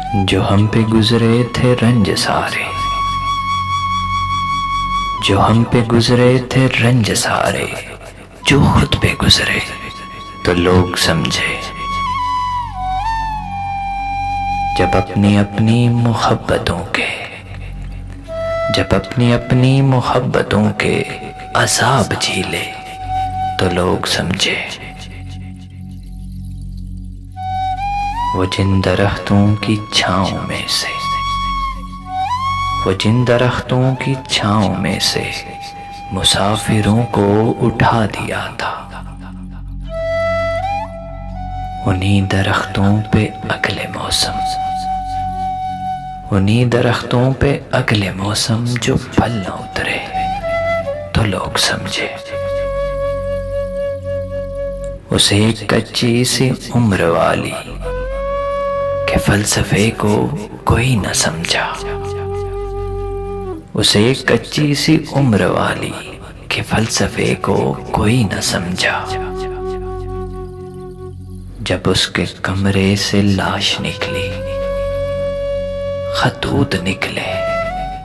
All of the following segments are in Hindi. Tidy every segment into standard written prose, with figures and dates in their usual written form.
जो हम पे गुजरे थे रंज सारे, जो हम पे गुजरे थे रंज सारे, जो खुद पे गुजरे तो लोग समझे। जब अपनी अपनी मोहब्बतों के, जब अपनी अपनी मोहब्बतों के अज़ाब झीले तो लोग समझे। वो जिन दरख्तों की छाँव में से, वो जिन दरख्तों की छाँव में से मुसाफिरों को उठा दिया था, उन्हीं दरख्तों पे अगले मौसम, उन्हीं दरख्तों पे अगले मौसम जो फल न उतरे तो लोग समझे। उस एक कच्ची सी उम्र वाली के फलसफे को कोई न समझा, उस एक कच्ची सी उम्र वाली के फलसफे को कोई न समझा। जब उसके कमरे से लाश निकली, खतूत निकले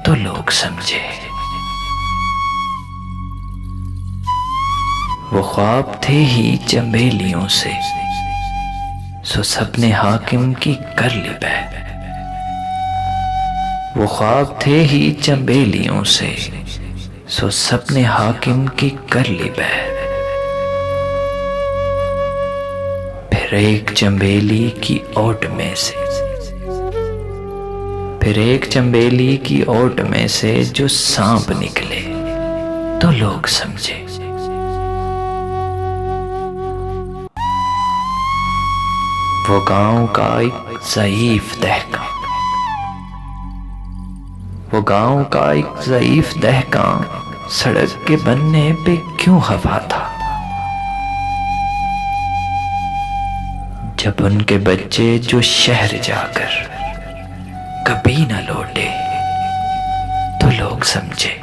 तो लोग समझे। वो ख्वाब थे ही चंबेलियों से, सो सपने हाकिम की कर ली बैद। वो ख्वाब थे ही चंबेलियों से, सो सपने हाकिम की कर ली बैद। फिर एक चंबेली की ओट में से, फिर एक चंबेली की ओट में से जो सांप निकले तो लोग समझे। वो गांव का एक ज़ईफ दहका, वो गांव का एक ज़ईफ दहका सड़क के बनने पे क्यों खफा था। जब उनके बच्चे जो शहर जाकर कभी न लौटे तो लोग समझे।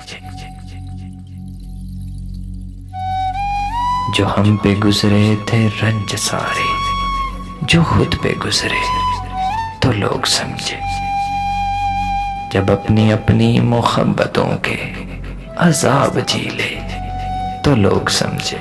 जो हम पे गुजरे थे रंज सारे, जो खुद पे गुजरे तो लोग समझे। जब अपनी अपनी मोहब्बतों के अज़ाब झीले तो लोग समझे।